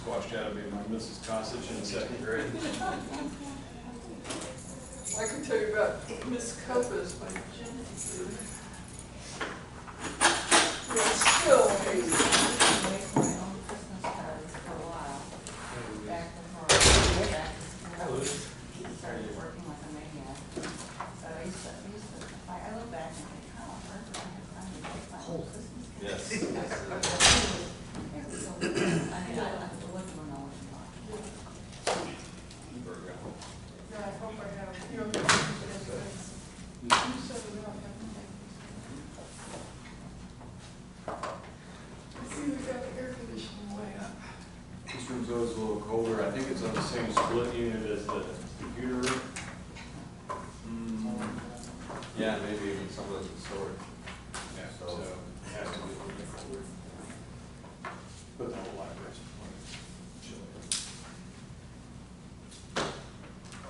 squashed out of me by Mrs. Kosich in the second grade. I can tell you about Miss Copas by Jim. Yeah, still amazing. I made my own Christmas cards for a while. Back before I started working like a maniac. So I used to, I look back and think, oh, where did I have time to make my own Christmas cards? Yes. It was so good. I mean, I have to look when I was talking. Yeah, I hope I have, you know, you set it up. I see we got the air conditioning way up. This room's always a little colder. I think it's on the same split unit as the computer room. Yeah, maybe even some of those in storage. Yeah, so it has to be a little bit colder. But the whole library's chilly.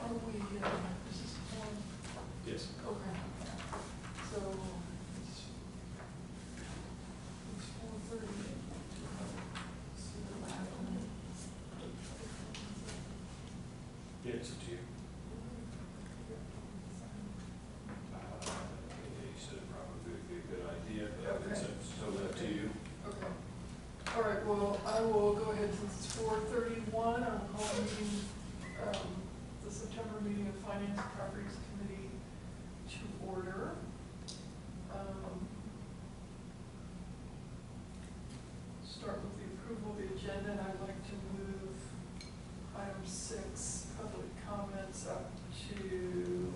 Are we, this is one, Yes. okay. So, it's 4:30. See the last one. Yeah, it's up to you. You said it probably would be a good idea, but it's totally up to you. Okay. All right, well, I will go ahead since it's 4:31. I'll call the meeting, the September meeting of Finance and Properties Committee to order. Start with the approval of the agenda, and I'd like to move item 6, public comments, up to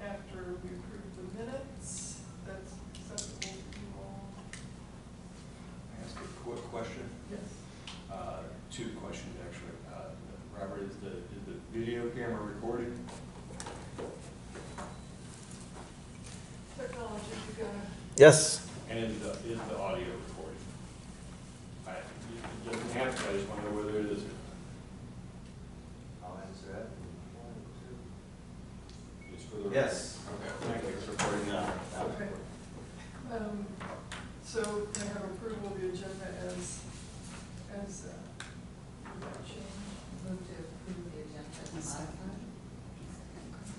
after we approve the minutes. That's acceptable to you all. Can I ask a quick question? Yes. Two questions, actually. Robert, is the video camera recording? Technology, you got it. Yes. And is the audio recording? It doesn't have to, I just want to know whether it is or I'll answer that. not. Just for the. Yes. Okay, thank you for reporting that. Okay. So can I have approval of the agenda as without change? Move to approve the agenda as modified.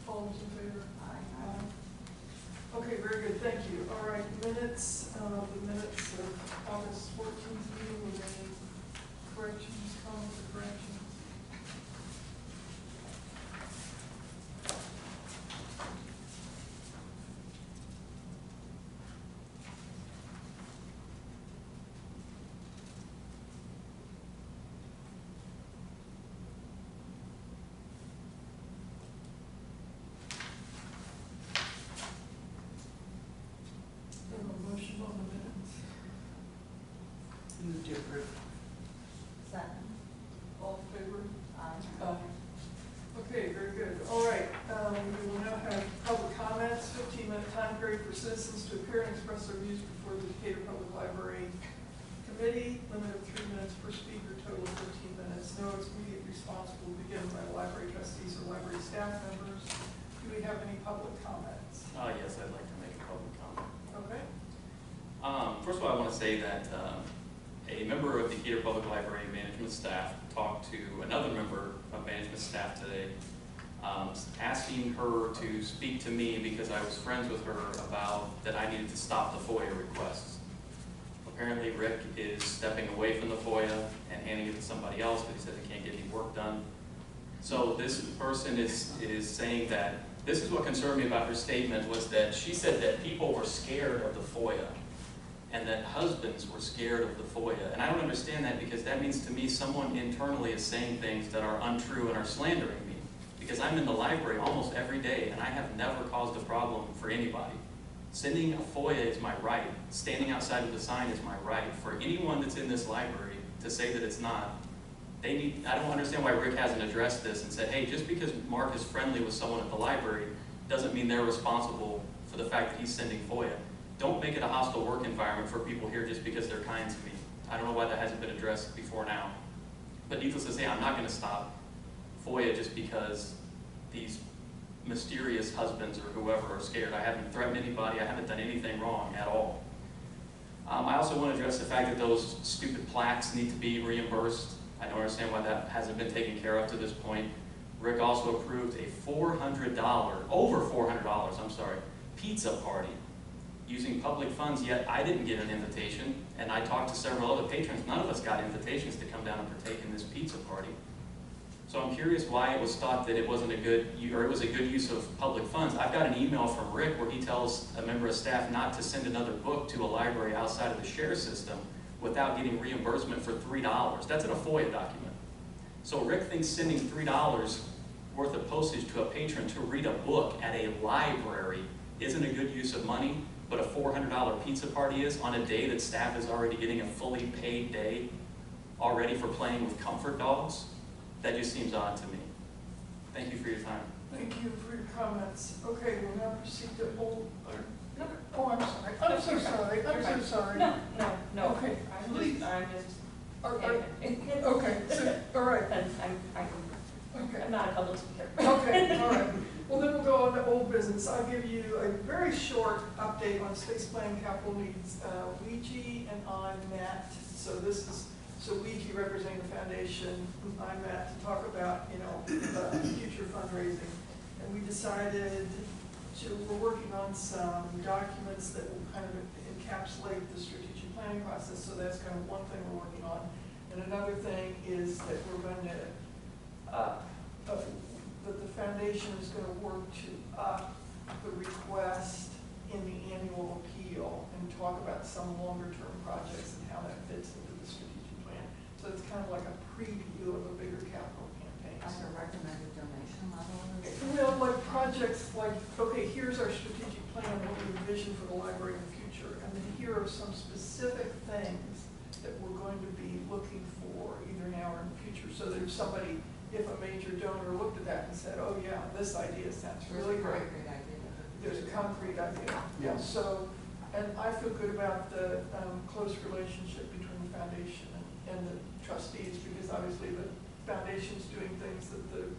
All those in favor? Aye. Okay, very good, thank you. All right, minutes, the minutes of August 14th meeting, with any corrections, comments, or corrections? We have a motion on the minutes. Move to approve. Second. All in favor? Aye. Okay, very good. All right, we will now have public comments, 15-minute time period for citizens to appear and express their views before the Decatur Public Library Committee. Limit of 3 minutes per speaker, total of 15 minutes. No immediate response will be given by library trustees or library staff members. Do we have any public comments? Yes, I'd like to make a public comment. Okay. First of all, I want to say that a member of the Decatur Public Library management staff talked to another member of management staff today, asking her to speak to me because I was friends with her about that I needed to stop the FOIA requests. Apparently Rick is stepping away from the FOIA and handing it to somebody else, but he said he can't get any work done. So this person is saying that this is what concerned me about her statement, was that she said that people were scared of the FOIA and that husbands were scared of the FOIA. And I don't understand that, because that means to me someone internally is saying things that are untrue and are slandering me. Because I'm in the library almost every day and I have never caused a problem for anybody. Sending a FOIA is my right. Standing outside of the sign is my right. For anyone that's in this library to say that it's not, I don't understand why Rick hasn't addressed this and said, hey, just because Mark is friendly with someone at the library doesn't mean they're responsible for the fact that he's sending FOIA. Don't make it a hostile work environment for people here just because they're kind to me. I don't know why that hasn't been addressed before now. But needless to say, I'm not going to stop FOIA just because these mysterious husbands or whoever are scared. I haven't threatened anybody. I haven't done anything wrong at all. I also want to address the fact that those stupid plaques need to be reimbursed. I don't understand why that hasn't been taken care of to this point. Rick also approved a over $400, I'm sorry, pizza party using public funds, yet I didn't get an invitation, and I talked to several other patrons. None of us got invitations to come down and partake in this pizza party. So I'm curious why it was thought that it wasn't a good, or it was a good use of public funds. I've got an email from Rick where he tells a member of staff not to send another book to a library outside of the share system without getting reimbursement for $3. That's in a FOIA document. So Rick thinks sending $3 worth of postage to a patron to read a book at a library isn't a good use of money, but a $400 pizza party is on a day that staff is already getting a fully paid day already for playing with comfort dogs. That just seems odd to me. Thank you for your time. Thank you for your comments. Okay, we'll now proceed to old, oh, I'm sorry, I'm so sorry, I'm so sorry. No. Okay, please. I'm just. Okay, so, all right, okay. I'm not a public speaker. Okay, all right. Well, then we'll go on to old business. I'll give you a very short update on space planning capital needs. Ouija and I met, so Ouija representing the foundation, I met to talk about, future fundraising. And we decided we're working on some documents that will kind of encapsulate the strategic planning process. So that's kind of one thing we're working on. And another thing is that we're going to, that the foundation is going to work to up the request in the annual appeal and talk about some longer term projects and how that fits into the strategic plan. So it's kind of like a preview of a bigger capital campaign. Like a recommended donation level? Well, like projects like, okay, here's our strategic plan, what we envision for the library in the future, and then here are some specific things that we're going to be looking for either now or in the future. So that if a major donor looked at that and said, oh yeah, this idea sounds really great. There's a concrete idea. Yeah. So, and I feel good about the close relationship between the foundation and the trustees, because obviously the foundation's doing things that the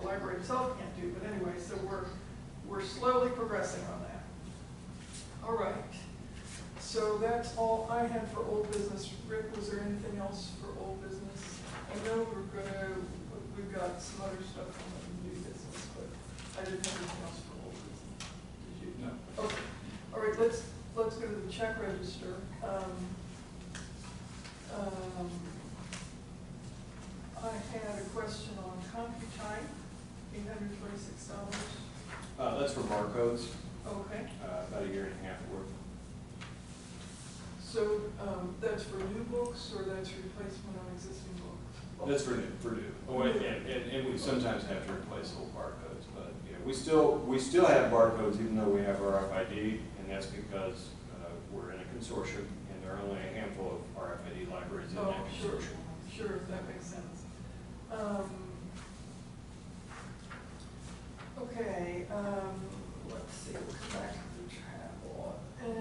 library itself can't do. But anyway, so we're slowly progressing on that. All right. So that's all I had for old business. Rick, was there anything else for old business? I know we've got some other stuff on the new business, but I didn't have anything else for old business. Did you? No. Okay. All right, let's go to the check register. I had a question on CompuType, $826. That's for barcodes, Okay. about a year and a half worth. So that's for new books, or that's replacement on existing books? That's for new. Oh, and we sometimes have to replace old barcodes, but we still have barcodes even though we have RFID, and that's because we're in a consortium, and there are only a handful of RFID libraries in that consortium. Sure, that makes sense. Okay, let's see, we'll come back to the travel. And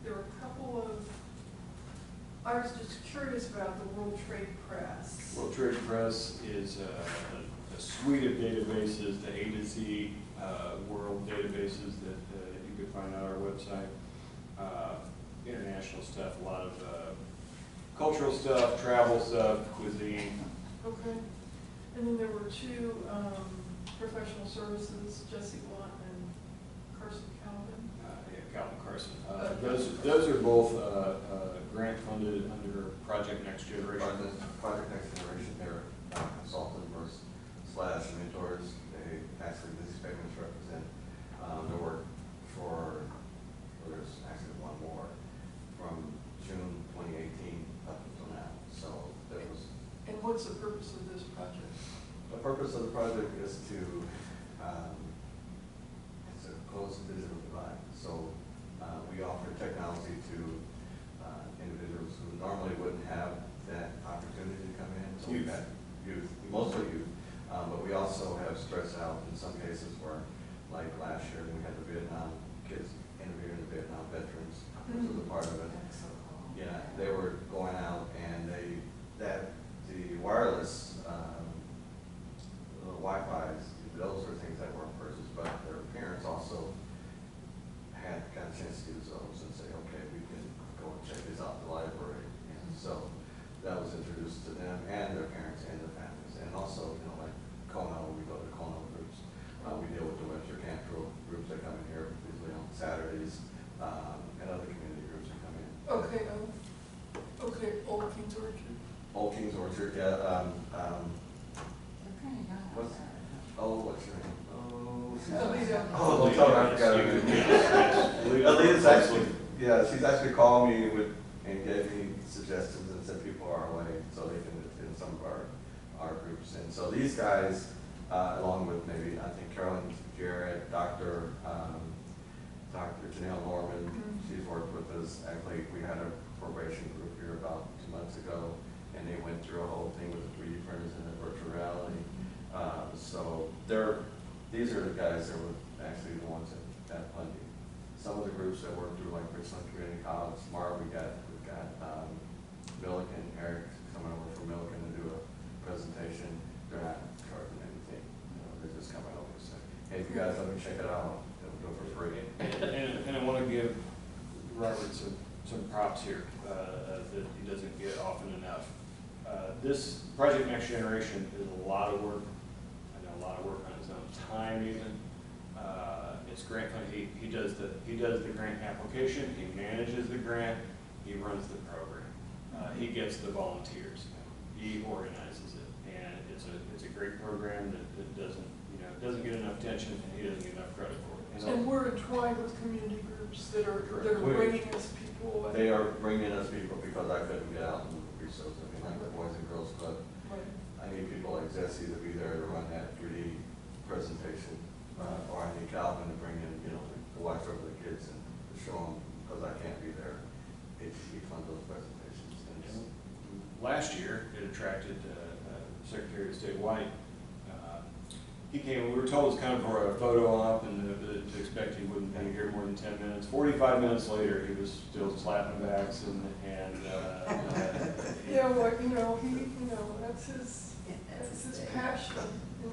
there were a couple of, I was just curious about the World Trade Press. World Trade Press is a suite of databases, the A to Z world databases that you could find on our website. International stuff, a lot of cultural stuff, travel stuff, cuisine. Okay. And then there were two professional services, Jesse Blunt and Carson Calvin. Calvin Carson. Those are both grant funded under Project Next Generation. Project Next Generation, they're consultants slash mentors. They actually, these payments represent their work for, there's actually one more, from June 2018 up until now. So there was. And what's the purpose of this project? The purpose of the project is to close the digital divide. So we offer technology to individuals who normally wouldn't have that opportunity to come in. So we've had youth, mostly youth, but we also have stressed out in some cases where, like last year, we had the Vietnam kids interviewing the Vietnam veterans, which was a part of it. Yeah, they were going out and the wireless Wi-Fi's, those are things that weren't purchased, but their parents also had a chance to use those and say, okay, yeah, They're kind of young out What's- there. oh, what's her name? Alita. Oh, don't tell her I forgot her name. Alita's actually, yeah, she's actually called me and gave me suggestions and sent people our way so they can attend some of our groups. And so these guys, along with maybe, I think Carolyn Jarrett, Dr. Janelle Norman, she's worked with us. Actually, we had a probation group here about 2 months ago, and they went through a whole thing with the 3D printers and the virtual reality. So these are the guys that were actually the ones that funding. Some of the groups that work through like Richland Community College, tomorrow we've got Milliken, Eric coming over from Milliken to do a presentation. They're not charging anything, they're just coming over and saying, hey, if you guys let me check it out, they'll do it for free. And I want to give Robert some props here that he doesn't get often enough. This Project Next Generation is a lot of work. I know a lot of work on his own time even. It's grant funding. He does the grant application. He manages the grant. He runs the program. He gets the volunteers. He organizes it, and it's a great program that doesn't get enough attention, and he doesn't get enough credit for it. And we're entwined with community groups that are bringing us people. They are bringing us people because I couldn't get out and resource. I mean, like the Boys and Girls Club. Right. I need people like Jesse to be there to run that 3D presentation, or I need Calvin to bring in, to watch over the kids and to show them, because I can't be there. He funds those presentations. And last year, it attracted Secretary of State White. He came, we were told it's kind of for a photo op and to expect he wouldn't be here more than 10 minutes. 45 minutes later, he was still slapping backs and Yeah, well, that's his passion.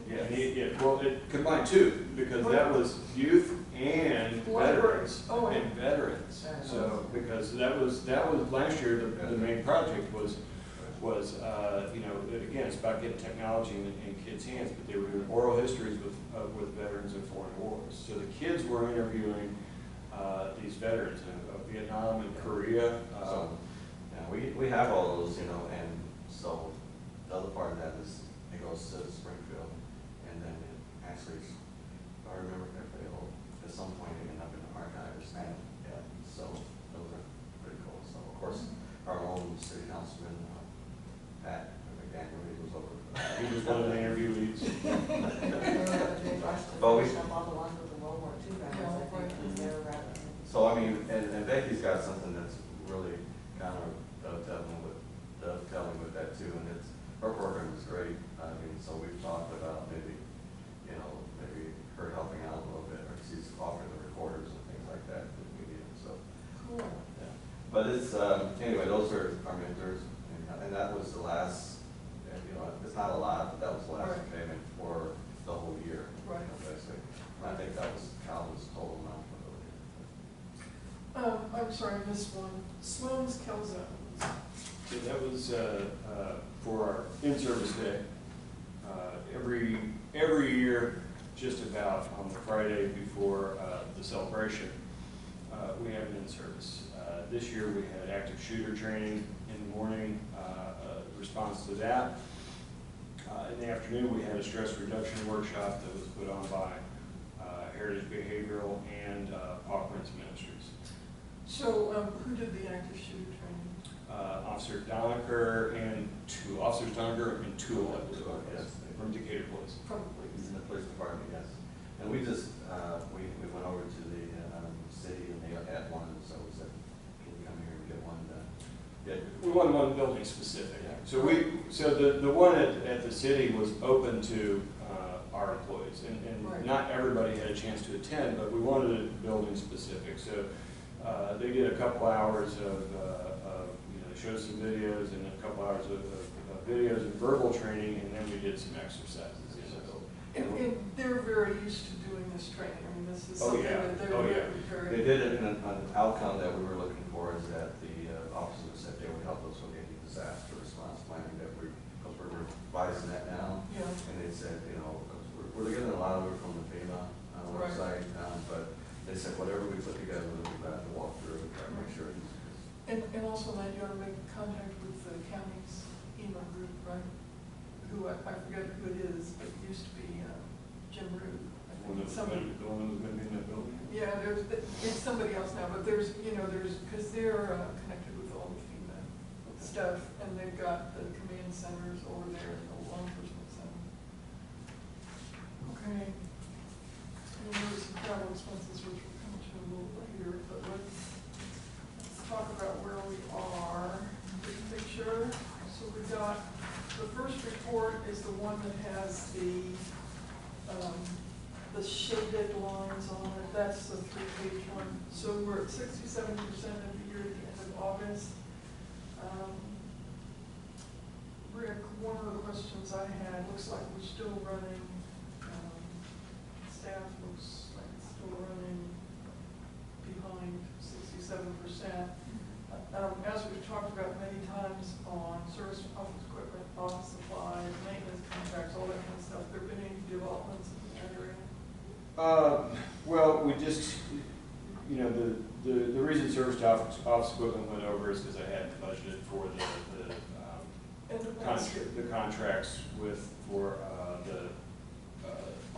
yeah, well, it combined two, because that was youth and veterans. Oh, yeah. And veterans. So, because that was last year, the main project was again, it's about getting technology in kids' hands, but they were doing oral histories with veterans of foreign wars. So the kids were interviewing these veterans of Vietnam and Korea. so, we have all those, and so the other part of that is it goes to Springfield, and then it actually, if I remember correctly, at some point it ended up in the archives. Right. Yeah, so those are pretty cool. So of course, our own city councilman, Pat McDaniel, he was over. He was one of the interviewees. But we- All the ones with the World War II veterans, I think, because they were rather. So I mean, and Becky's got something that's really kind of dovetailing with that too, and her program is great. I mean, so we've talked about maybe her helping out a little bit, or she's offering the recorders and things like that if we need them, so. Cool. Yeah. But it's, anyway, those are our mentors, and that was the last, it's not a lot, but that was the last Right. payment for the whole year. Right. Basically. And I think that was Calvin's total amount for the year. I'm sorry, I missed one. Sloan's Calzones. So that was for our in-service day. Every year, just about on the Friday before the celebration, we have an in-service. This year we had active shooter training in the morning, response to that. In the afternoon, we had a stress reduction workshop that was put on by Heritage Behavioral and Paw Prince Ministries. So who did the active shooter training? Officer Donaker and Officers Donaker and Tool, I believe, Yes. from Decatur Police. From the police. In the police department, yes. And we just, we went over to the city and they had one, so we said, can you come here and get one done? We wanted one building specific. So the one at the city was open to our employees, and Right. not everybody had a chance to attend, but we wanted it building specific. So they did a couple hours of showed some videos and a couple hours of videos and verbal training, and then we did some exercises. And they're very used to doing this training. I mean, this is Oh, something yeah. that they're Oh, yeah. very. They did it, and an outcome that we were looking for is that the officers said they would help us with any disaster response planning that because we're revising that now. Yeah. And they said, we're getting a lot of it from the FEMA Right. website, but they said whatever we put together, we've got to walk through and try to make sure it's. And also that you ought to make contact with the counties. FEMA group, right? Who, I forget who it is, but it used to be Jim Root. The one that was gonna be in that building? Yeah, it's somebody else now, but there's, because they're connected with all the FEMA stuff, and they've got the command centers over there, and the law enforcement center. Okay. And there's some travel expenses, which we'll come to a little later, but let's talk about where we are, big picture. So we got, the first report is the one that has the shaded lines on it. That's the 3-page one. So we're at 67% of the year at the end of August. Rick, one of the questions I had, looks like we're still running, staff looks like it's still running behind 67%. As we've talked about many times on service office equipment, office supplies, maintenance contracts, all that kind of stuff, there been any developments in that area? Well, we just, the reason service office equipment went over is because I hadn't budgeted for the contracts for the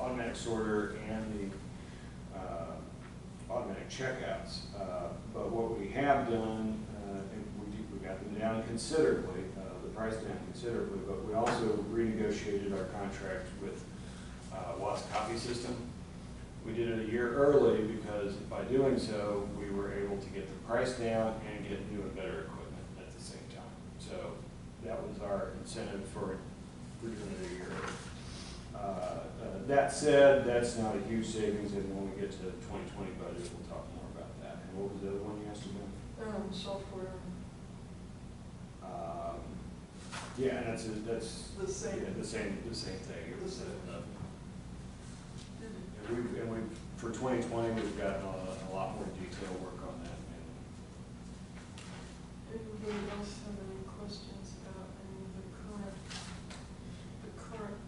automatic sorter and the automatic checkouts. But what we have done, we got them down considerably, the price down considerably, but we also renegotiated our contract with Watts Copy System. We did it a year early because by doing so, we were able to get the price down and get new and better equipment at the same time. So that was our incentive for doing it a year early. That said, that's not a huge savings, and when we get to the 2020 budget, we'll talk more about that. And what was the other one you asked about? Software. Yeah, and that's The same. Yeah, the same thing. It was for 2020, we've got a lot more detailed work on that. Anybody else have any questions about any of the current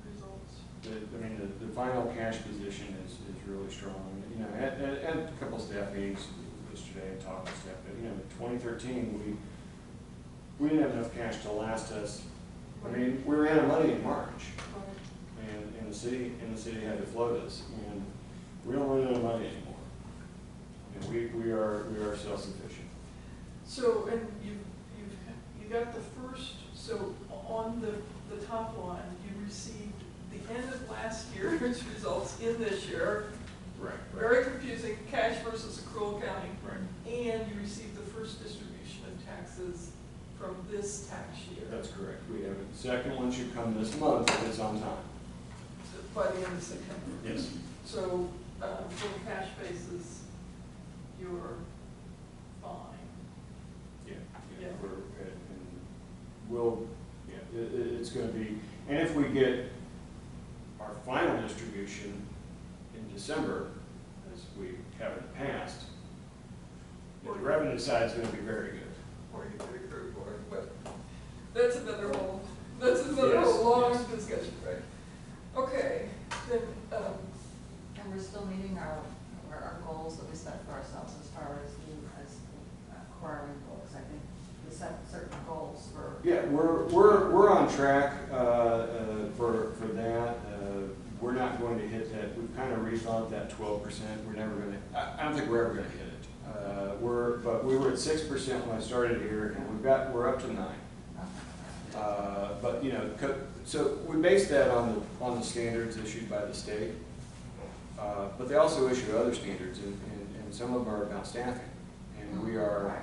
results? The final cash position is really strong. At a couple of staff meetings yesterday and talking to staff, but 2013 we didn't have enough cash to last us. We ran out of money in March, and the city had to float us, and we don't run out of money anymore. We are self-sufficient. So, and you got the first, so on the top line, you received the end of last year's results in this year. Right. Very confusing, cash versus accrual accounting. Right. And you received the first distribution of taxes from this tax year. That's correct. We have it. The second one should come this month if it's on time. So by the end of September. Yes. So, from a cash basis, you're fine. Yeah. Yeah. It's going to be, and if we get our final distribution in December, as we have in the past, the revenue side is going to be very good. Or you could accrue for it, but that's another whole Yes, long yes. discussion, right? Okay, then, And we're still meeting our goals that we set for ourselves as far as acquiring books. I think we set certain goals for. Yeah, we're on track for that. We're not going to hit that. We've kind of rethought that 12%. We're never going to. I don't think we're ever going to hit it. But we were at 6% when I started here, and we're up to 9%. But so we base that on the standards issued by the state. But they also issue other standards, and some of them are about staffing. And we are,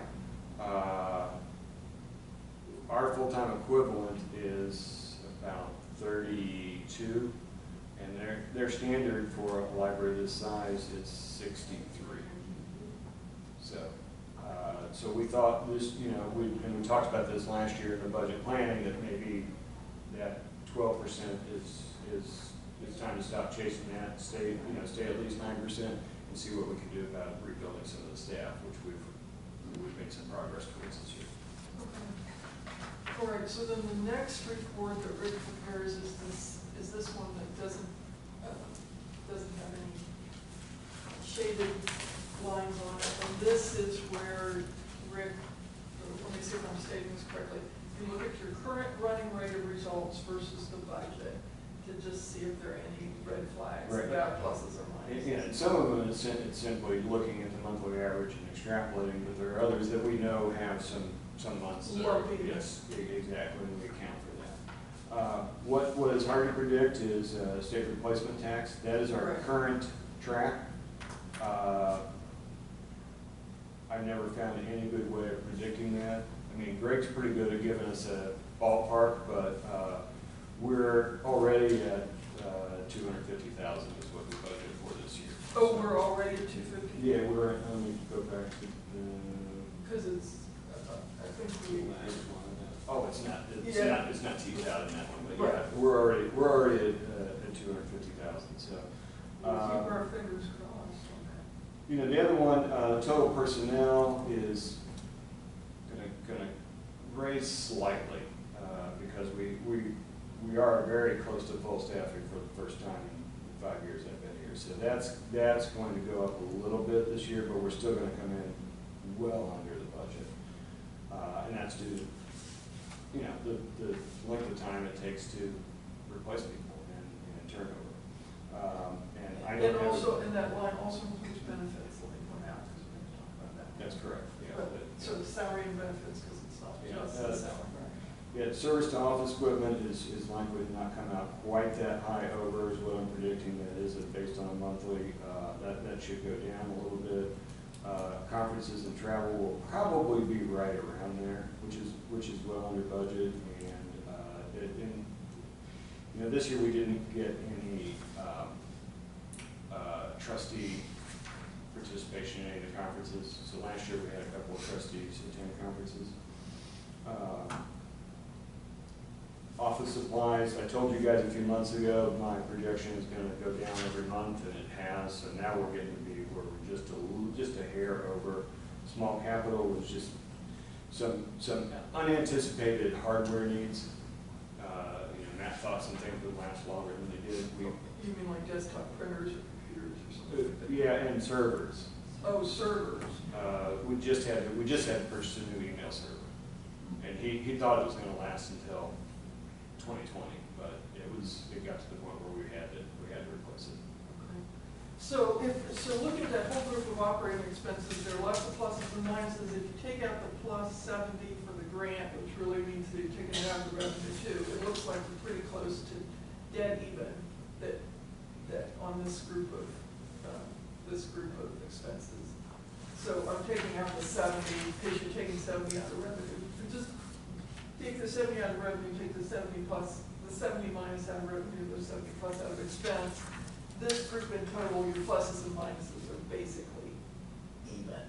our full-time equivalent is about 32, and their standard for a library this size is 63. So we thought this, we talked about this last year in the budget planning, that maybe that 12% is time to stop chasing that, stay at least 9%, and see what we can do about rebuilding some of the staff, which we've made some progress towards this year. okay. All right, so then the next report that Rick prepares is this one that doesn't have any shaded lines on it, and this is where Rick, let me see if I'm stating this correctly, you look at your current running rate of results versus the budget to just see if there are any red flags Right. about pluses or minuses. Yeah, and some of them, it's simply looking at the monthly average and extrapolating, but there are others that we know have some months that are, Lumpy. yes, exactly, and we account for that. What is hard to predict is state replacement tax. That is our Right. current track. I've never found any good way of predicting that. I mean, Greg's pretty good at giving us a ballpark, but we're already at 250,000 is what we budgeted for this year. Oh, we're already at 250? Yeah, let me go back to the Because it's, I think we, last one. Oh, it's not Yeah. it's not teased out in that one, but yeah, Right. we're already at 250,000, so. we'll keep our fingers crossed on that. You know, the other one, total personnel is gonna raise slightly, because we are very close to full staffing for the first time in 5 years I've been here. So that's going to go up a little bit this year, but we're still gonna come in well under the budget. And that's due to, you know, the length of time it takes to replace people and turnover. And I don't And have. also, and that line also includes benefits, let me point out, because we're going to talk about that. That's correct, yeah. But, so the salary and benefits, because it's not Yeah, just the salary, right? Yeah, service to office equipment is likely to not come out quite that high over is what I'm predicting. That is based on a monthly, that should go down a little bit. Conferences and travel will probably be right around there, which is well under budget. And you know, this year we didn't get any trustee participation in any of the conferences. So last year we had a couple of trustees attend conferences. Office supplies, I told you guys a few months ago, my projection is gonna go down every month, and it has, so now we're getting to be where we're just a hair over. Small capital was just some unanticipated hardware needs. You know, Matt thought some things would last longer than they did. You mean like desktop printers or computers or something like that? Yeah, and servers. Oh, servers. We just had to purchase a new email server, and he thought it was gonna last until 2020, but it got to the point where we had to replace it. Okay. So look at that whole group of operating expenses, there are lots of pluses and minuses. If you take out the plus 70 for the grant, which really means that you're taking it out of the revenue too, it looks like we're pretty close to dead even that on this group of expenses. So I'm taking out the 70, because you're taking 70 out of revenue. Just take the 70 out of revenue, take the 70 plus, the 70 minus out of revenue, the 70 plus out of expense. This group in total, your pluses and minuses are basically even,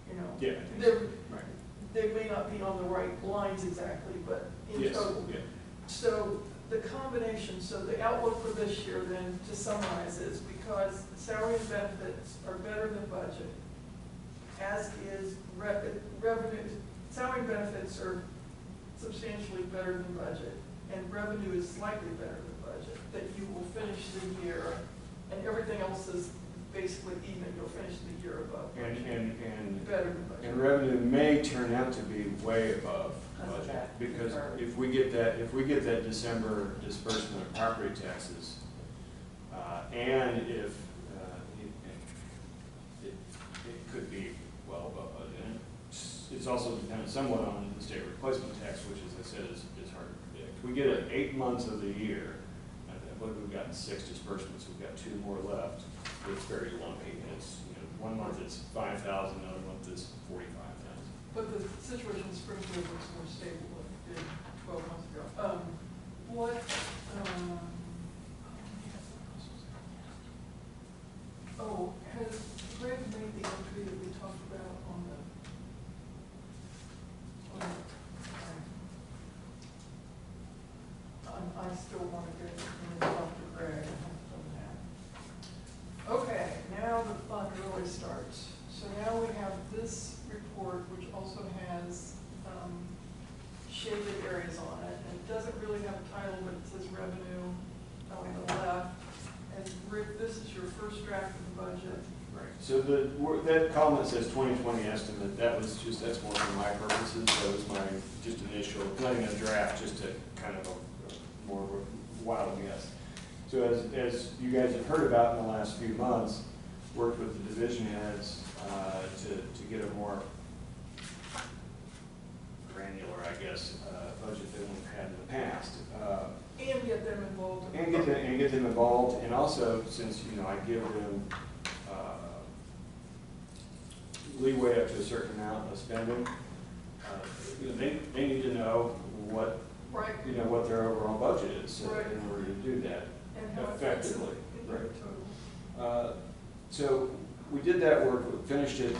you know. Yeah. Right. They may not be on the right lines exactly, but in Yes, total. yeah. So the combination, so the outlook for this year then, to summarize, is because salary and benefits are better than budget, as is revenue, salary and benefits are substantially better than budget, and revenue is slightly better than budget, that you will finish the year, and everything else is basically even, you'll finish the year above budget. And Better than budget. And revenue may turn out to be way above That's budget, that. because if we get that December disbursement of property taxes, and if it could be well above budget. And it's also dependent somewhat on the state replacement tax, which, as I said, is hard to predict. We get it 8 months of the year. I believe we've gotten 6 disbursements. We've got 2 more left. It's very lumpy. It's, you know, 1 month it's 5,000, another month it's 45,000. But the situation in Springfield looks more stable than it did 12 months ago. Has Greg made the entry that we talked about on the, I still want to get and talk to Greg, I haven't done that. Okay, now the fun really starts. So now we have this report, which also has shaded areas on it, and it doesn't really have a title, but it says revenue on the left. And Rick, this is your first draft of the budget. Right. so that column that says 2020 estimate, that's more for my purposes, that was my just initial, not even a draft, just a kind of a more of a wild guess. So as you guys have heard about in the last few months, worked with the division heads to get a more granular, I guess, budget than we've had in the past. And get them involved. And get them involved, and also, since, I give them leeway up to a certain amount of spending, they need to know what, Right. What their overall budget is, Right. in order to do that And how it fits effectively. in Right. the total. So we did that work, we finished it,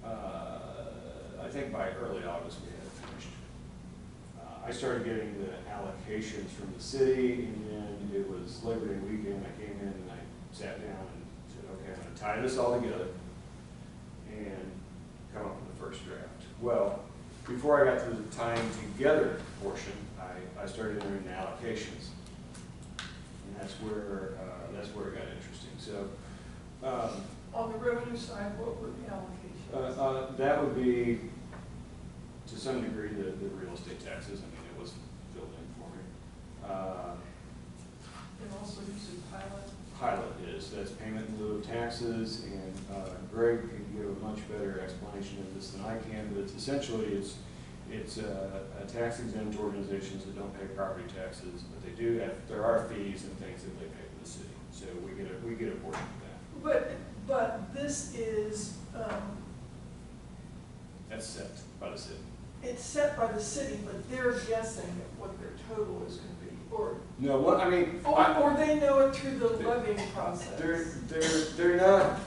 I think by early August we had it finished. I started getting the allocations from the city, and then it was Labor Day weekend, I came in and I sat down and said, okay, I'm gonna tie this all together and come up with the first draft. Well, before I got to the tying together portion, I started entering the allocations. And that's where it got interesting. So, On the revenue side, what were the allocations? that would be, to some degree, the real estate taxes. I mean, it was filled in for me. And also you said pilot. Pilot that's payment in lieu of taxes, and Greg can give a much better explanation of this than I can, but it's essentially, it's tax exempt organizations that don't pay property taxes, but they do have, there are fees and things that they pay to the city, so we get a portion of that. But this is, That's set by the city. it's set by the city, but they're guessing at what their total is gonna be, or, No, what, I mean, or they know it through the levying process. they're not,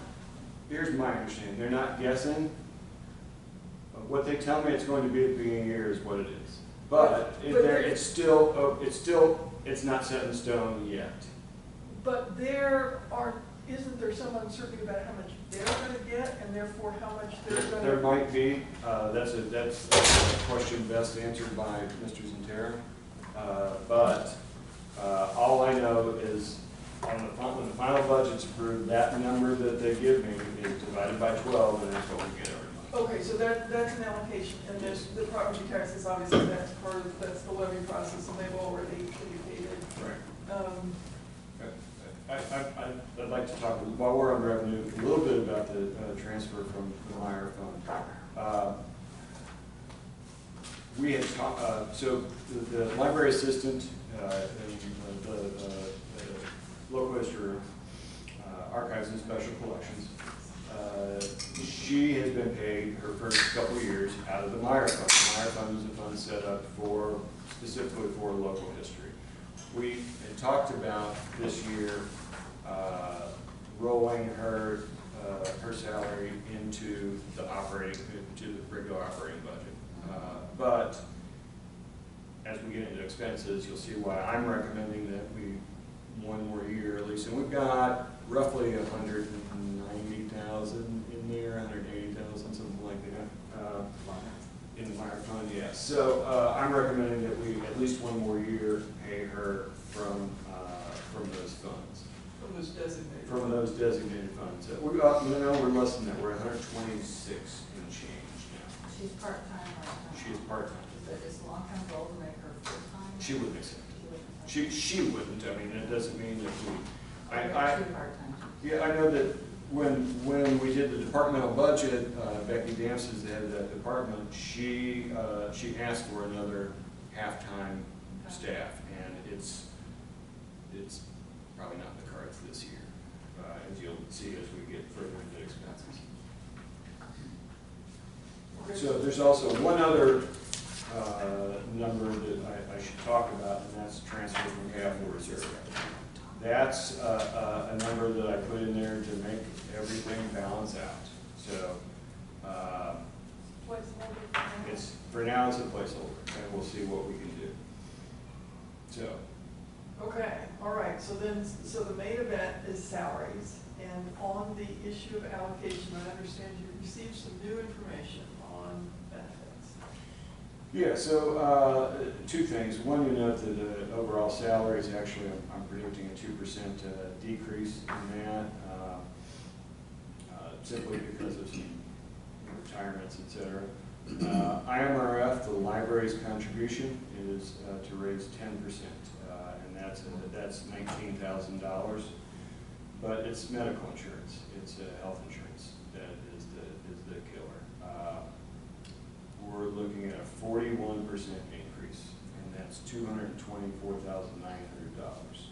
here's my understanding, they're not guessing. What they tell me it's going to be at the beginning of the year is what it is. But it's not set in stone yet. But isn't there some uncertainty about how much they're gonna get, and therefore how much they're gonna? There might be, that's a question best answered by Mr. Zentera. But all I know is when the final budget's approved, that number that they give me is divided by 12, and that's what we get every month. Okay, so that's an allocation, and then the property taxes, obviously, that's the levy process, and they've already indicated. Right. I'd like to talk, while we're on revenue, a little bit about the transfer from the Meyer Fund. We had talked, so the library assistant, the local history room, archives and special collections, she has been paid her first couple of years out of the Meyer Fund. The Meyer Fund is a fund set up specifically for local history. We had talked about this year rolling her salary into the regular operating budget. But as we get into expenses, you'll see why I'm recommending that we one more year at least, and we've got roughly 190,000 in there, 180,000, something like that, in the Meyer Fund. Yeah. So I'm recommending that we at least one more year pay her from those funds. From those designated funds. We're less than that. We're 126 and change now. She's part-time right now. She is part-time. Is the long-term goal to make her full-time? She wouldn't accept it. She wouldn't. She wouldn't. I mean, that doesn't mean that we. Two part-time. Yeah, I know that when we did the departmental budget, Becky Dance is the head of that department. She asked for another half-time staff, and it's probably not in the cards this year, as you'll see as we get further into expenses. So there's also one other number that I should talk about, and that's transfer from capital reserve. That's a number that I put in there to make everything balance out. So it's, for now, it's a placeholder, and we'll see what we can do. So. Okay, all right, so the main event is salaries, and on the issue of allocation, I understand you received some new information on benefits. Yeah, so two things. One, you note that the overall salary is actually, I'm predicting a 2% decrease in that. simply because of some retirements, et cetera. IMRF, the library's contribution is to raise 10%, and that's $19,000. But it's medical insurance, it's health insurance that is the killer. We're looking at a 41% increase, and that's $224,900.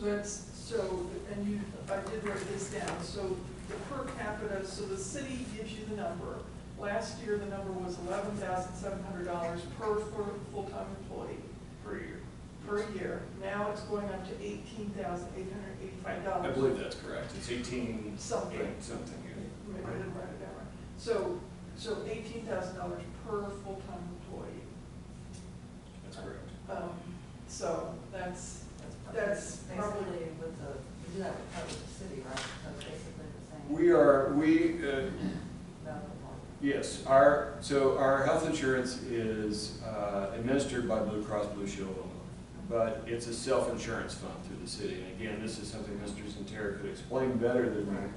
And I did write this down, so the per capita, so the city gives you the number. Last year, the number was $11,700 per full-time employee. Per year. Now it's going up to $18,885. I believe that's correct. It's 18 something. Maybe I didn't write it down right. So $18,000 per full-time employee. That's correct. So that's Basically probably. with the, we do that with the city, right? So it's basically the same. Yes, so our health insurance is administered by Blue Cross Blue Shield Illinois, but it's a self-insurance fund through the city. And again, this is something Mr. Santera could explain better than me,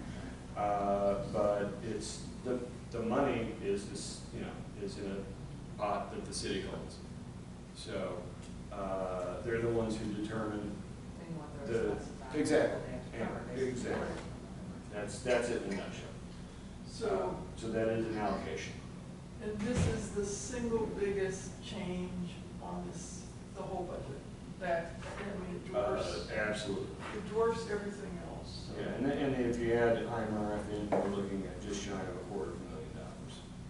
but it's the money is this, is in a pot that the city holds. So they're the ones who determine exactly. That's it in a nutshell. So that is an allocation. And this is the single biggest change on the whole budget. It dwarfs. Absolutely. It dwarfs everything else. So. Yeah, and if you add IMRF in, we're looking at just shy of $250,000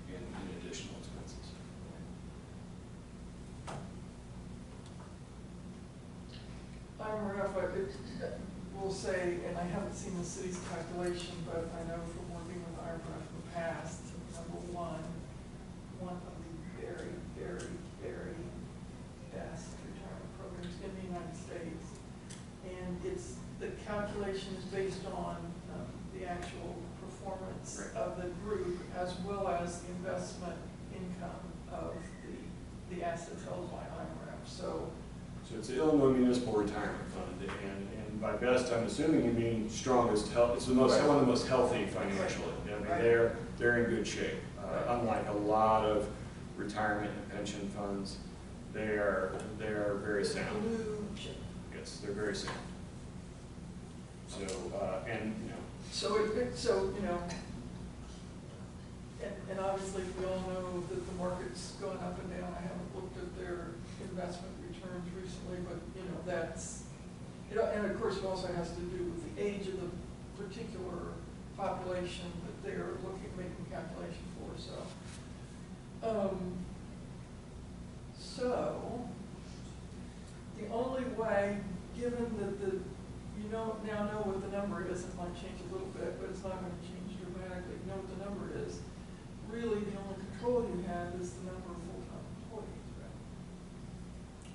in additional expenses. IMRF, I will say, and I haven't seen the city's calculation, but I know from working with IMRF in the past, number one of the very, very, very best retirement programs in the United States. And the calculation is based on the actual performance of the group as well as the investment income of the assets held by IMRF. So it's the Illinois Municipal Retirement Fund, and by best, I'm assuming you mean strongest health. It's one of the most healthy financially. I mean, they're in good shape. Unlike a lot of retirement and pension funds, they are very sound. Yes, they're very sound. So and obviously we all know that the market's going up and down. I haven't looked at their investment returns recently, but that's, and of course it also has to do with the age of the particular population that they're making calculation for. So the only way, given that you now know what the number is, it might change a little bit, but it's not going to change dramatically. You know what the number is. Really, the only control you have is the number of full-time employees,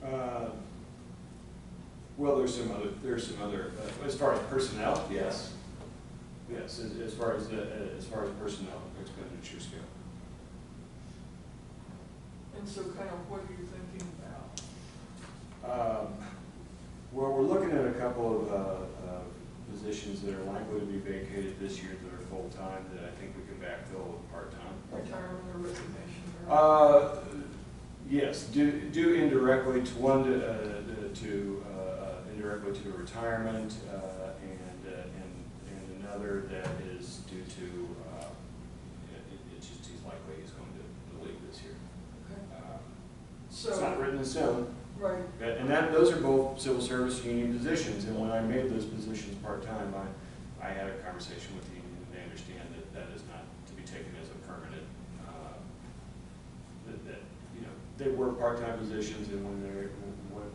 right? Well, there's some other as far as personnel, yes. Yes, as far as personnel expenditures go. And so kind of what are you thinking about? Well, we're looking at a couple of positions that are likely to be vacated this year that are full-time that I think we can backfill with part-time. Retirement or resignation? Yes, due indirectly to one indirectly to a retirement, and another that is due to he's likely going to leave this year. Okay. It's not written in stone. Right. And those are both civil service union positions, and when I made those positions part-time, I had a conversation with the union, and they understand that is not to be taken as a permanent, they were part-time positions, and when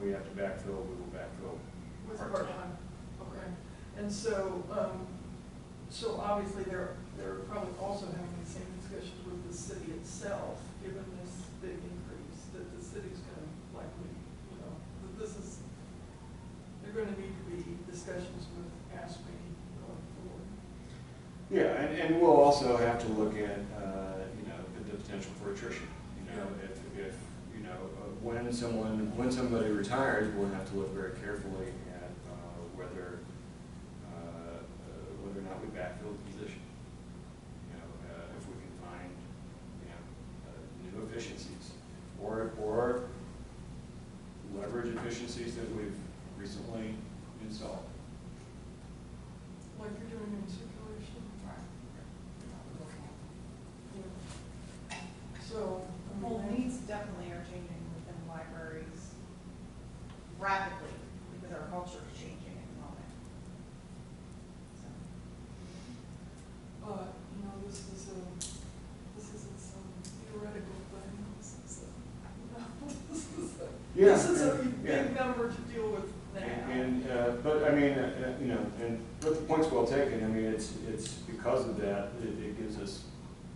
we have to backfill, we will backfill With part-time. Okay. And so, obviously they're probably also having the same discussions with the city itself, given this big increase, that the city's going to likely, they're going to need to be discussions with ASME going forward. Yeah, and we'll also have to look at, the potential for attrition. If when somebody retires, we'll have to look very carefully at whether or not we backfill the position. efficiencies that we've recently installed. Like you're doing in circulation. Yeah. So, I Well, mean, needs definitely are changing within libraries rapidly, because our culture is changing at the moment. but, you know, this isn't some theoretical thing, this is this is a big number to deal with now. But I mean, you know, but the point's well taken. I mean, it's because of that, it gives us,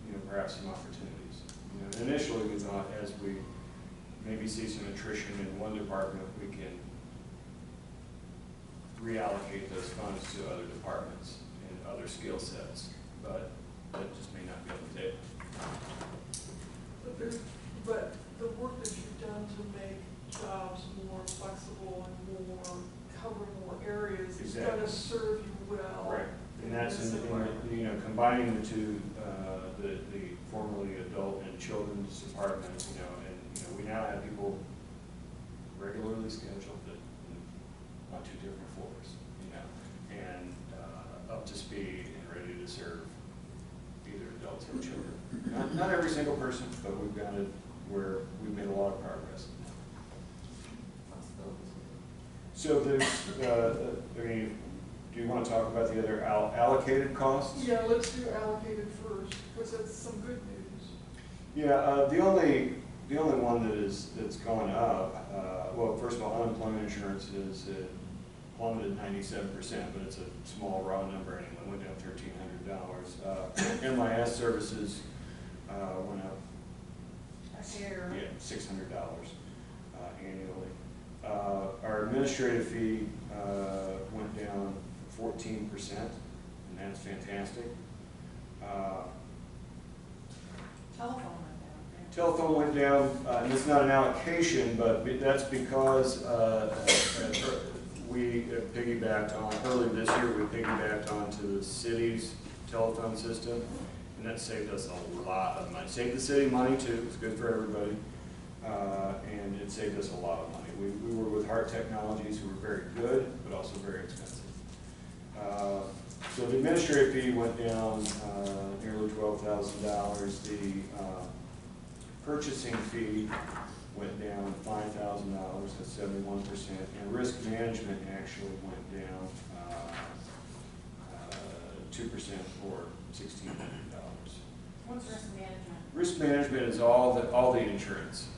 you know, perhaps some opportunities. You know, initially we thought as we maybe see some attrition in one department, we can reallocate those funds to other departments and other skill sets, but that just may not be on the table. But the work that you've done to make jobs more flexible and more, cover more areas, is Exactly. gonna serve you well. Right, and that's this in environment. you know, combining the two, the formerly adult and children's departments, you know, and, you know, we now have people regularly scheduled on two different floors, you know, and, up to speed and ready to serve either adults or children. Not every single person, but we've got it where we've made a lot of progress. So there's, I mean, do you want to talk about the other allocated costs? Yeah, let's do allocated first, because that's some good news. Yeah, the only one that's going up, well, first of all, unemployment insurance is plummeted 97%, but it's a small raw number anyway, went down $1,300. MIS services went up, Here. yeah, $600 annually. Our administrative fee went down 14%, and that's fantastic. Telephone went down. Telephone went down, and it's not an allocation, but that's because we piggybacked on, earlier this year, we piggybacked onto the city's telephone system, and that saved us a lot of money. Saved the city money too, it's good for everybody, and it saved us a lot of money. We were with Hart Technologies, who were very good, but also very expensive. So the administrative fee went down nearly $12,000. The purchasing fee went down $5,000, that's 71%, and risk management actually went down 2% or $1,600. What's risk management? Risk management is all the insurance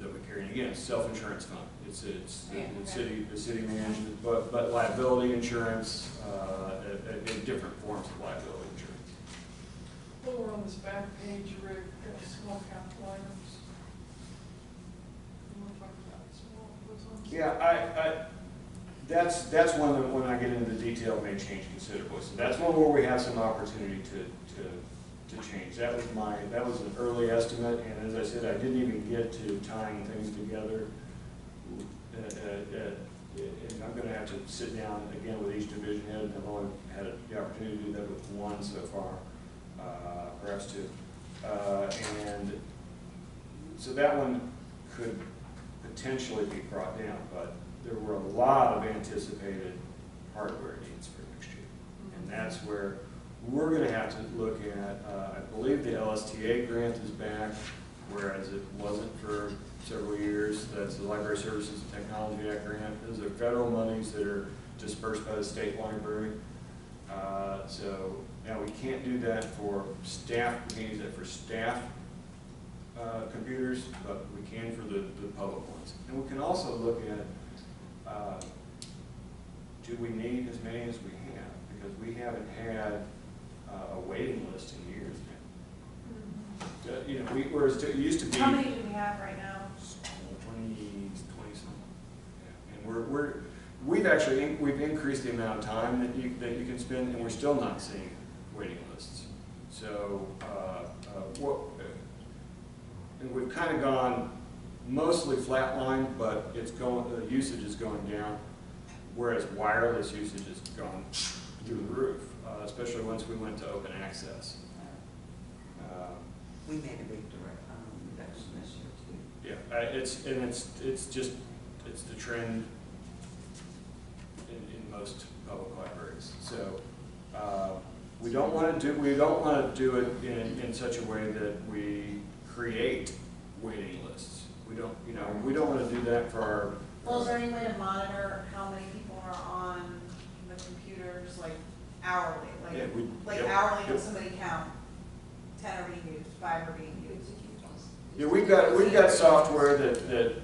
that we carry. And again, it's self-insurance fund. It's the city management, but liability insurance, in different forms of liability insurance. Over on this back page, Rick, small capital items. You want to talk about small, what's on? Yeah, that's one that when I get into the detail may change considerably. So that's one where we have some opportunity to change. That was an early estimate, and as I said, I didn't even get to tying things together. And I'm going to have to sit down again with each division head. I've only had the opportunity to do that with one so far, perhaps two. And so that one could potentially be brought down, but there were a lot of anticipated hardware needs for next year. And that's where we're going to have to look at, I believe the LSTA grant is back, whereas it wasn't for several years. That's the Library Services and Technology Act grant. Those are federal monies that are dispersed by the state library. So now we can't do that for staff, we can't use that for staff computers, but we can for the public ones. And we can also look at, do we need as many as we have? Because we haven't had a waiting list in years now. You know, whereas it used to be. How many do we have right now? 20 something. Yeah. And we've increased the amount of time that you can spend, and we're still not seeing waiting lists. So and we've kind of gone mostly flatline, but the usage is going down, whereas wireless usage has gone through the roof, especially once we went to open access. We made a big reduction this year too. Yeah, it's just it's the trend in most public libraries. So we don't want to do it in such a way that we create waiting lists. We don't want to do that for our. Well, is there any way to monitor how many people are on the computers, like hourly? Yeah, Like yep, hourly, yep. will somebody count 10 are being used, 5 are being used? Yeah, we've got software that the